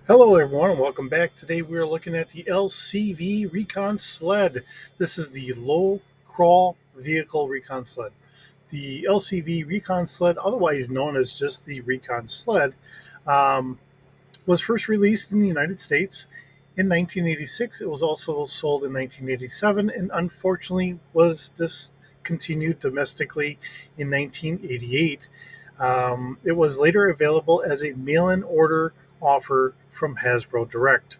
Hello, everyone, and welcome back. Today we are looking at the LCV Recon Sled. This is the low crawl vehicle Recon Sled. The LCV Recon Sled, otherwise known as just the Recon Sled, um, was first released in the United States in 1986. It was also sold in 1987 and unfortunately was discontinued domestically in 1988. It was later available as a mail in order offer from Hasbro Direct.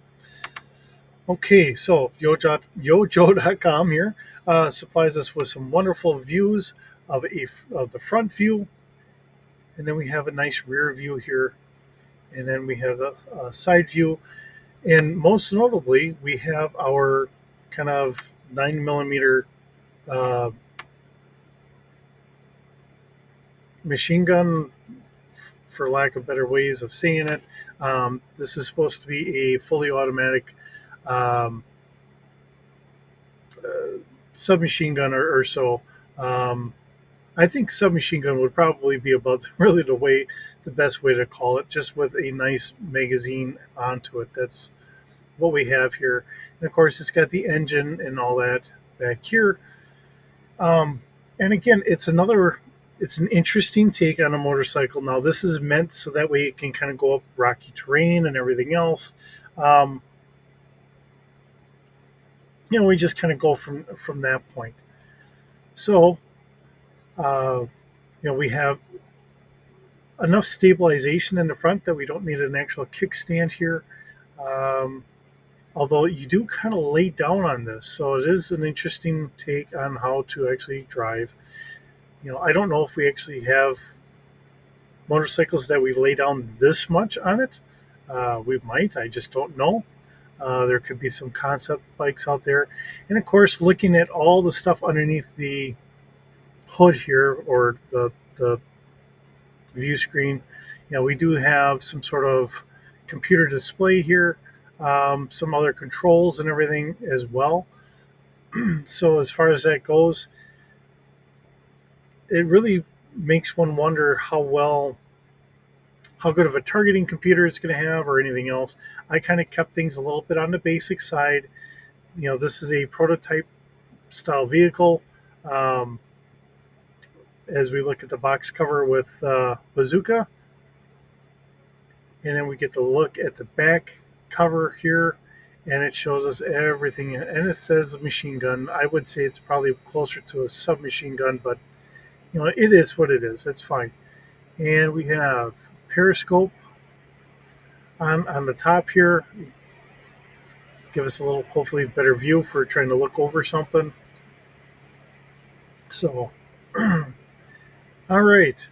Okay, so Yojo.com here supplies us with some wonderful views of the front view, and then we have a nice rear view here, and then we have a side view. And most notably, we have our kind of 9 millimeter uh, machine gun, for lack of better ways of saying it. This is supposed to be a fully automatic um, submachine gun or so. Um, I think submachine gun would probably be about really the best way to call it, just with a nice magazine onto it. That's what we have here. And of course, it's got the engine and all that back here. Um, and again, it's an interesting take on a motorcycle. Now, this is meant so that way it can kind of go up rocky terrain and everything else. Um, we just kind of go from that point. So, uh, we have enough stabilization in the front that we don't need an actual kickstand here. Um, Although you do kind of lay down on this, so it is an interesting take on how to actually drive. I don't know if we actually have motorcycles that we lay down this much on it. We might, I just don't know. There could be some concept bikes out there. And of course, looking at all the stuff underneath the hood here or the view screen, we do have some sort of computer display here, some other controls and everything as well. So, as far as that goes, it really makes one wonder how good of a targeting computer it's going to have or anything else. I kind of kept things a little bit on the basic side. This is a prototype style vehicle. Um, as we look at the box cover with Bazooka, and then we get to look at the back cover here, and it shows us everything. And it says machine gun. I would say it's probably closer to a submachine gun, but it is what it is. It's fine. And we have periscope on the top here. Give us a little, hopefully, better view for trying to look over something. So, all right.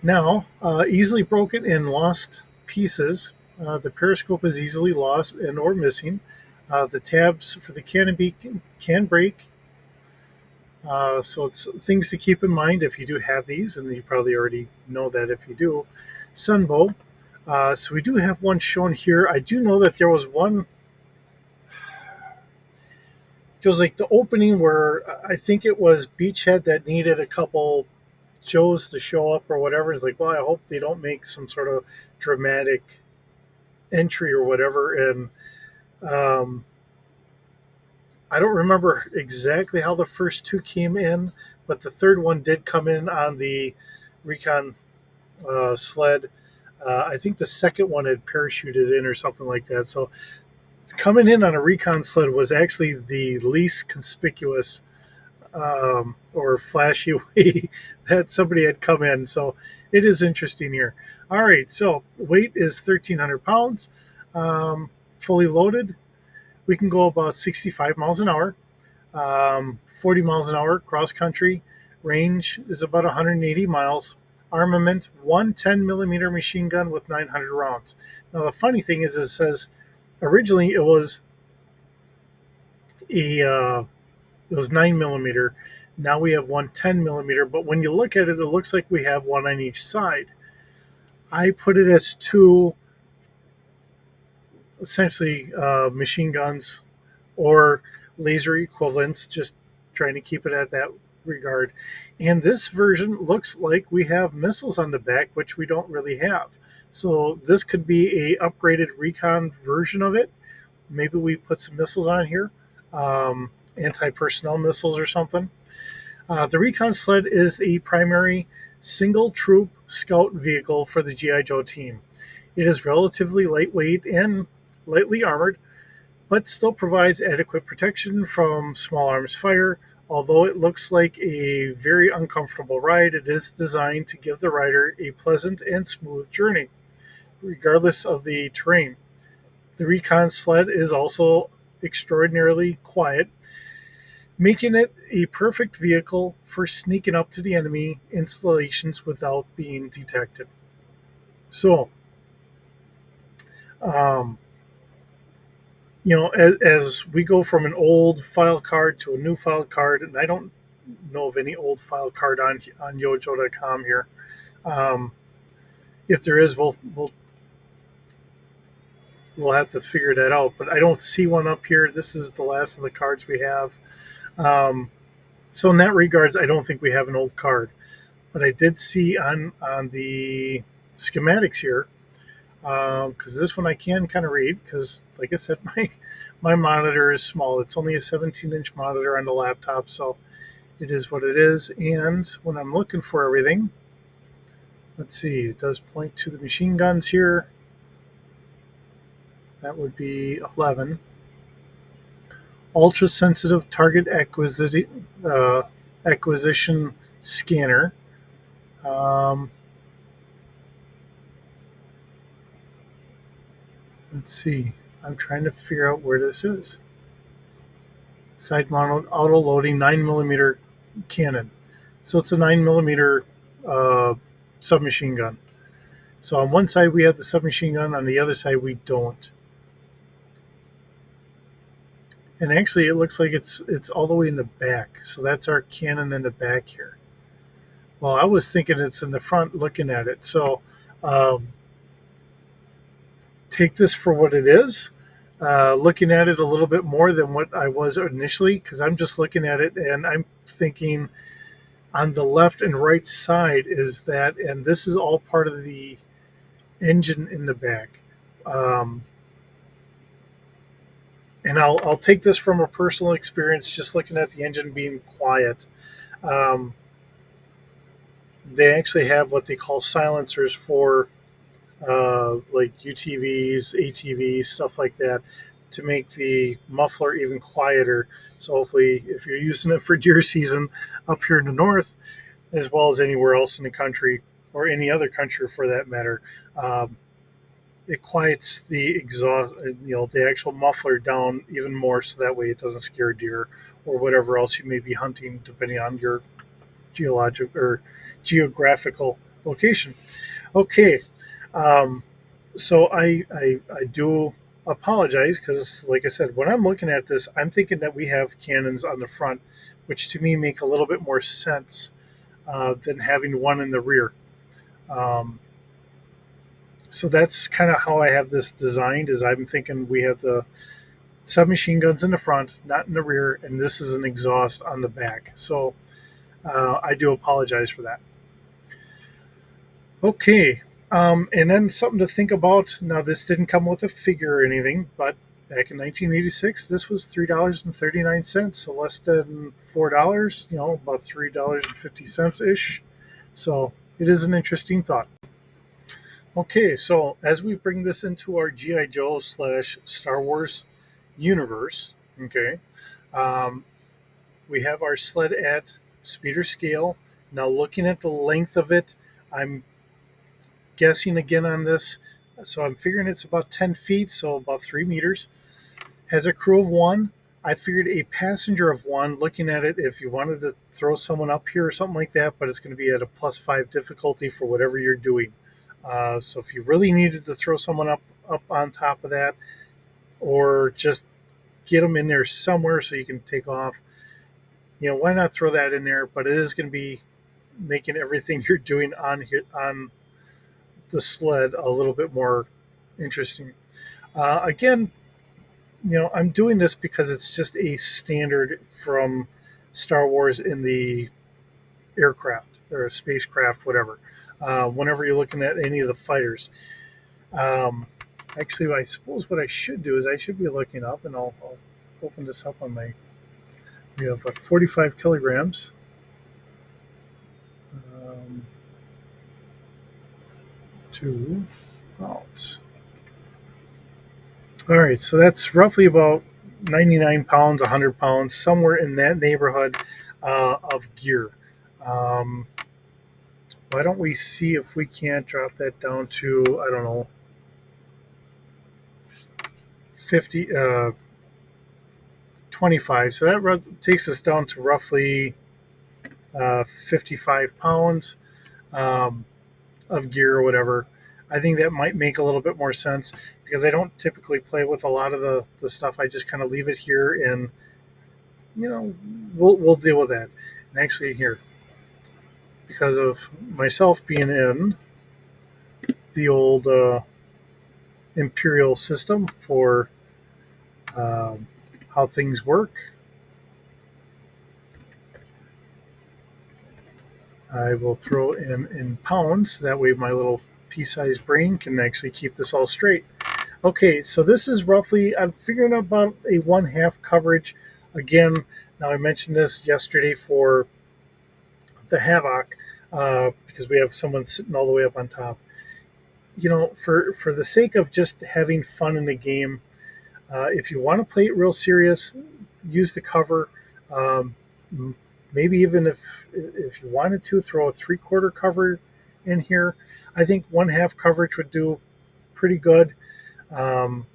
Now, easily broken and lost pieces. The periscope is easily lost and or missing. The tabs for the canopy can break. So it's things to keep in mind if you do have these, and you probably already know that if you do. Sunbow. So we do have one shown here. I do know that there was one. It was like the opening where I think it was Beachhead that needed a couple Joes to show up or whatever. It's like, well, I hope they don't make some sort of dramatic entry or whatever. And um, I don't remember exactly how the first two came in, but the third one did come in on the Recon Sled. I think the second one had parachuted in or something like that. So coming in on a Recon Sled was actually the least conspicuous or flashy way that somebody had come in. So it is interesting here. All right, so weight is 1,300 pounds, fully loaded. We can go about 65 miles an hour, 40 miles an hour cross country. Range is about 180 miles. Armament, one 10 millimeter machine gun with 900 rounds. Now, the funny thing is, it says originally a it was 9 millimeter. Now we have one 10 millimeter, but when you look at it, it looks like we have one on each side. I put it as two essentially machine guns or laser equivalents, just trying to keep it at that regard. And this version looks like we have missiles on the back, which we don't really have. So this could be a upgraded Recon version of it. Maybe we put some missiles on here, anti-personnel missiles or something. The Recon Sled is a primary single troop scout vehicle for the GI Joe team. It is relatively lightweight and lightly armored, but still provides adequate protection from small arms fire. Although it looks like a very uncomfortable ride, it is designed to give the rider a pleasant and smooth journey, regardless of the terrain. The Recon Sled is also extraordinarily quiet, making it a perfect vehicle for sneaking up to the enemy installations without being detected. So, um, as we go from an old file card to a new file card, and I don't know of any old file card on yojo.com here. Um, if there is, we'll have to figure that out. But I don't see one up here. This is the last of the cards we have. Um, so in that regards, I don't think we have an old card. But I did see on the schematics here, because this one I can kind of read, because like I said, my monitor is small. It's only a 17-inch monitor on the laptop, so it is what it is. And when I'm looking for everything, let's see, it does point to the machine guns here. That would be 11. Ultra sensitive target acquisition scanner. Um, let's see. I'm trying to figure out where this is. Side mounted auto loading 9mm cannon. So it's a 9mm uh, submachine gun. So on one side we have the submachine gun, on the other side we don't. And actually, it looks like it's all the way in the back. So that's our cannon in the back here. Well, I was thinking it's in the front looking at it. So um, take this for what it is. Looking at it a little bit more than what I was initially, because I'm just looking at it and I'm thinking on the left and right side is that, and this is all part of the engine in the back. Um, and I'll take this from a personal experience, just looking at the engine being quiet. Um, they actually have what they call silencers for like UTVs, ATVs, stuff like that, to make the muffler even quieter. So hopefully, if you're using it for deer season up here in the north, as well as anywhere else in the country or any other country for that matter, um, it quiets the exhaust, the actual muffler down even more, so that way it doesn't scare deer or whatever else you may be hunting, depending on your geologic or geographical location. Okay, um, so I do apologize because, like I said, when I'm looking at this, I'm thinking that we have cannons on the front, which to me make a little bit more sense than having one in the rear. Um, so that's kind of how I have this designed. Is I'm thinking we have the submachine guns in the front, not in the rear, and this is an exhaust on the back. So I do apologize for that. Okay. And then something to think about. Now, this didn't come with a figure or anything, but back in 1986, this was $3.39, so less than $4, about $3.50 ish. So it is an interesting thought. Okay, so as we bring this into our G.I. Joe slash Star Wars universe, okay, um, we have our sled at speeder scale. Now, looking at the length of it, I'm guessing again on this. So I'm figuring it's about 10 feet, so about 3 meters. Has a crew of one. I figured a passenger of one, looking at it, if you wanted to throw someone up here or something like that, but it's going to be at a +5 difficulty for whatever you're doing. So if you really needed to throw someone up on top of that, or just get them in there somewhere so you can take off, why not throw that in there? But it is going to be making everything you're doing on the sled a little bit more interesting. Again, I'm doing this because it's just a standard from Star Wars in the aircraft. or a spacecraft, whatever. Whenever you're looking at any of the fighters, um, actually, I suppose what I should do is I should be looking up, and I'll open this up on my. We have 45 kilograms. Um, two pounds. All right, so that's roughly about 99 pounds, 100 pounds, somewhere in that neighborhood of gear. Um, why don't we see if we can't drop that down to, I don't know, 50, 25. So that takes us down to roughly 55 pounds um, of gear or whatever. I think that might make a little bit more sense because I don't typically play with a lot of the stuff. I just kind of leave it here and we'll deal with that. And actually, here, because of myself being in the old imperial system for um, how things work, I will throw in pounds. That way, my little pea-sized brain can actually keep this all straight. Okay, so this is roughly, I'm figuring about a 1/2 coverage. Again, now I mentioned this yesterday for the Havoc because we have someone sitting all the way up on top. For the sake of just having fun in the game, if you want to play it real serious, use the cover. Um, Maybe even if you wanted to, throw a 3/4 cover in here. I think 1/2 coverage would do pretty good. Um,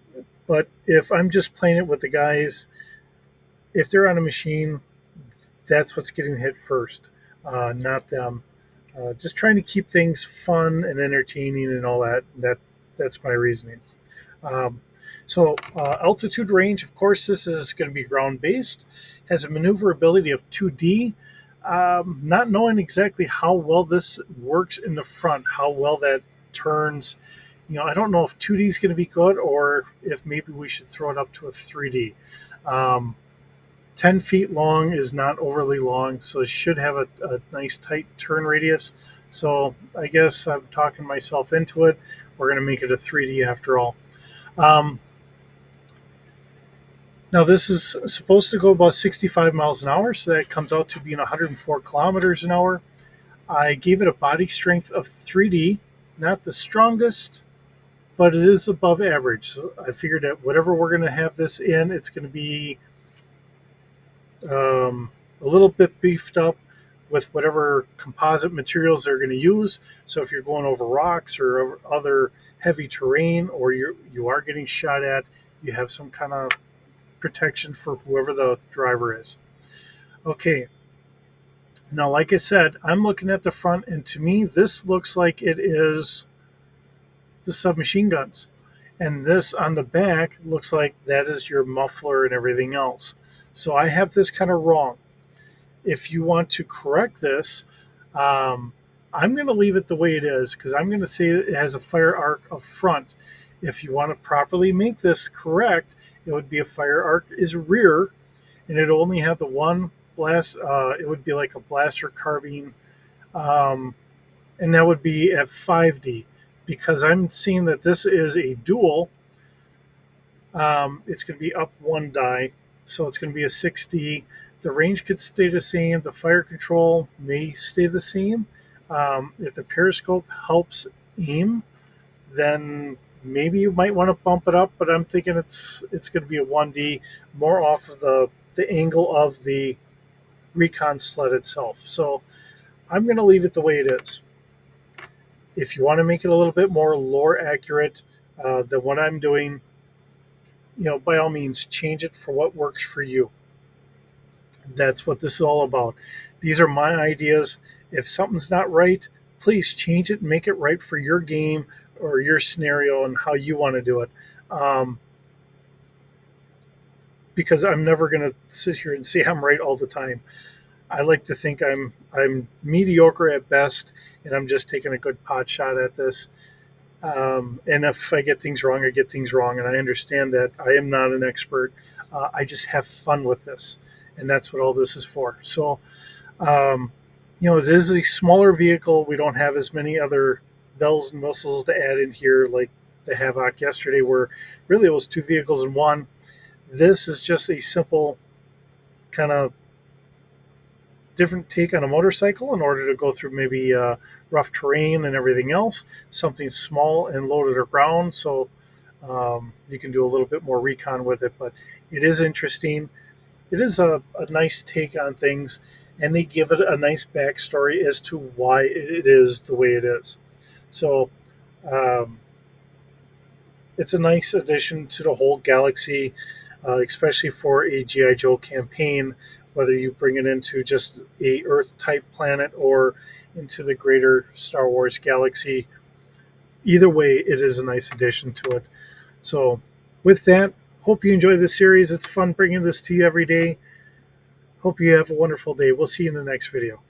but if I'm just playing it with the guys, if they're on a machine, that's what's getting hit first, not them. Just trying to keep things fun and entertaining and all that. That's my reasoning. Um, so altitude range, of course, this is going to be ground based. Has a maneuverability of 2D. Not knowing exactly how well this works in the front, how well that turns. I don't know if 2D is going to be good or if maybe we should throw it up to a 3D. Um, 10 feet long is not overly long, so it should have a nice tight turn radius. So I guess I'm talking myself into it. We're going to make it a 3D after all. Um, Now, this is supposed to go about 65 miles an hour, so that comes out to being 104 kilometers an hour. I gave it a body strength of 3D, not the strongest, but it is above average. So I figured that whatever we're going to have this in, it's going to be a little bit beefed up with whatever composite materials they're going to use. So if you're going over rocks or over other heavy terrain, or you are getting shot at, you have some kind of protection for whoever the driver is. Okay, now like I said, I'm looking at the front, and to me, this looks like it is the submachine guns. And this on the back looks like that is your muffler and everything else. So I have this kind of wrong. If you want to correct this, um, I'm going to leave it the way it is because I'm going to say it has a fire arc up front. If you want to properly make this correct, it would be a fire arc is rear, and it only have the one blast. It would be like a blaster carbine, um, and that would be at 5D. Because I'm seeing that this is a dual, it's going to be up one die, so it's going to be a 6D. The range could stay the same. The fire control may stay the same. If the periscope helps aim, then maybe you might want to bump it up. But I'm thinking it's going to be a 1D, more off of the angle of the Recon sled itself. So I'm going to leave it the way it is. If you want to make it a little bit more lore accurate than what I'm doing, by all means, change it for what works for you. That's what this is all about. These are my ideas. If something's not right, please change it and make it right for your game or your scenario and how you want to do it. Um, because I'm never going to sit here and say I'm right all the time. I like to think I'm mediocre at best, and I'm just taking a good pot shot at this. And if I get things wrong, I get things wrong, and I understand that I am not an expert. I just have fun with this, and that's what all this is for. So, um, It is a smaller vehicle. We don't have as many other bells and whistles to add in here like the Havoc yesterday, where really it was two vehicles in one. This is just a simple kind of different take on a motorcycle in order to go through maybe rough terrain and everything else. Something small and loaded around, so you can do a little bit more recon with it. But it is interesting. It is a nice take on things, and they give it a nice backstory as to why it is the way it is. So um, it's a nice addition to the whole galaxy, especially for a GI Joe campaign. Whether you bring it into just a Earth type planet or into the greater Star Wars galaxy, either way, it is a nice addition to it. So, with that, hope you enjoy this series. It's fun bringing this to you every day. Hope you have a wonderful day. We'll see you in the next video.